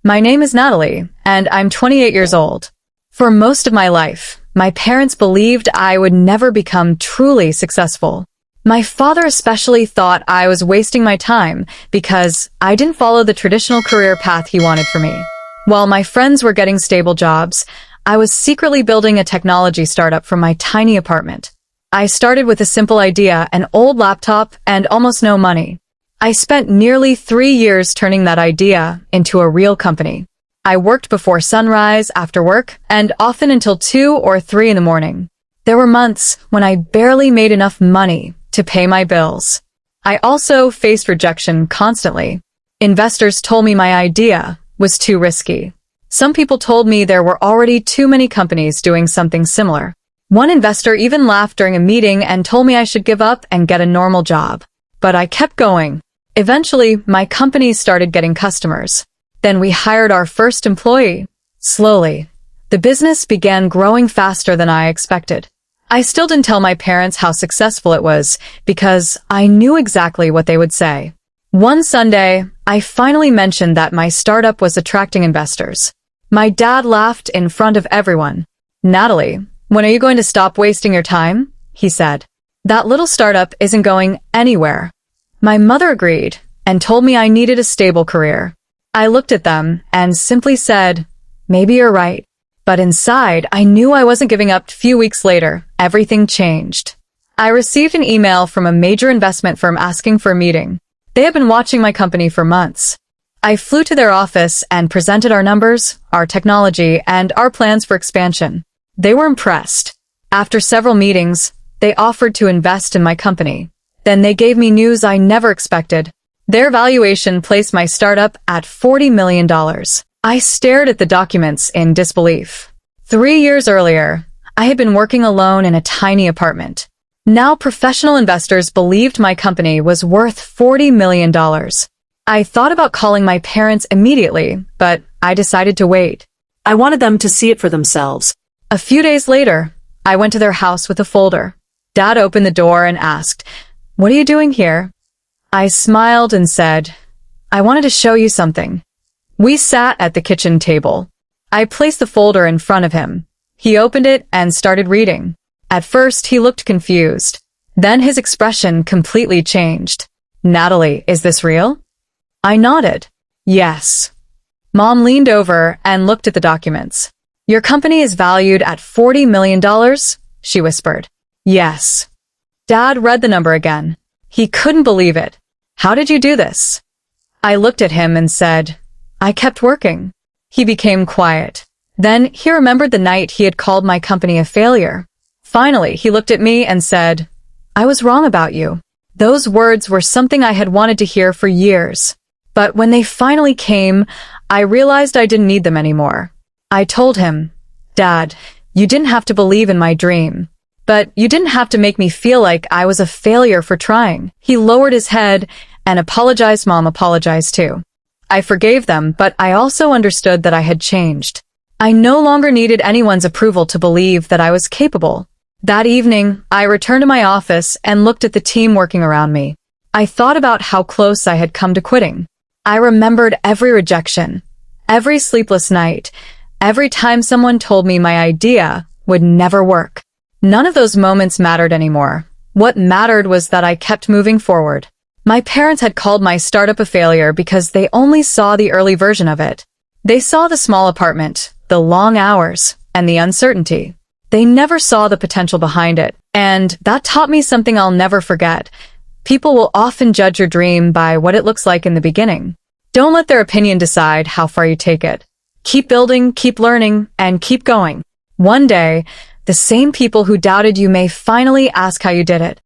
My name is Natalie, and I'm 28 years old. For most of my life, my parents believed I would never become truly successful. My father especially thought I was wasting my time because I didn't follow the traditional career path he wanted for me. While my friends were getting stable jobs, I was secretly building a technology startup from my tiny apartment. I started with a simple idea, an old laptop, and almost no money. I spent nearly 3 years turning that idea into a real company. I worked before sunrise, after work, and often until 2 or 3 in the morning. There were months when I barely made enough money to pay my bills. I also faced rejection constantly. Investors told me my idea was too risky. Some people told me there were already too many companies doing something similar. One investor even laughed during a meeting and told me I should give up and get a normal job. But I kept going. Eventually, my company started getting customers. Then we hired our first employee. Slowly, the business began growing faster than I expected. I still didn't tell my parents how successful it was because I knew exactly what they would say. One Sunday, I finally mentioned that my startup was attracting investors. My dad laughed in front of everyone. "Natalie, when are you going to stop wasting your time?" he said. "That little startup isn't going anywhere." My mother agreed and told me I needed a stable career. I looked at them and simply said, "Maybe you're right." But inside, I knew I wasn't giving up. A few weeks later, everything changed. I received an email from a major investment firm asking for a meeting. They had been watching my company for months. I flew to their office and presented our numbers, our technology, and our plans for expansion. They were impressed. After several meetings, they offered to invest in my company. Then they gave me news I never expected. Their valuation placed my startup at $40 million. I stared at the documents in disbelief. 3 years earlier, I had been working alone in a tiny apartment. Now professional investors believed my company was worth $40 million. I thought about calling my parents immediately, but I decided to wait. I wanted them to see it for themselves. A few days later, I went to their house with a folder. Dad opened the door and asked, "What are you doing here?" I smiled and said, "I wanted to show you something." We sat at the kitchen table. I placed the folder in front of him. He opened it and started reading. At first, he looked confused. Then his expression completely changed. "Natalie, is this real?" I nodded. "Yes." Mom leaned over and looked at the documents. "Your company is valued at $40 million, she whispered. "Yes." Dad read the number again. He couldn't believe it. "How did you do this?" I looked at him and said, "I kept working." He became quiet. Then he remembered the night he had called my company a failure. Finally, he looked at me and said, "I was wrong about you." Those words were something I had wanted to hear for years. But when they finally came, I realized I didn't need them anymore. I told him, "Dad, you didn't have to believe in my dream. But you didn't have to make me feel like I was a failure for trying." He lowered his head and apologized. Mom apologized too. I forgave them, but I also understood that I had changed. I no longer needed anyone's approval to believe that I was capable. That evening, I returned to my office and looked at the team working around me. I thought about how close I had come to quitting. I remembered every rejection, every sleepless night, every time someone told me my idea would never work. None of those moments mattered anymore. What mattered was that I kept moving forward. My parents had called my startup a failure because they only saw the early version of it. They saw the small apartment, the long hours, and the uncertainty. They never saw the potential behind it, and that taught me something I'll never forget. People will often judge your dream by what it looks like in the beginning. Don't let their opinion decide how far you take it. Keep building, keep learning, and keep going. One day, the same people who doubted you may finally ask how you did it.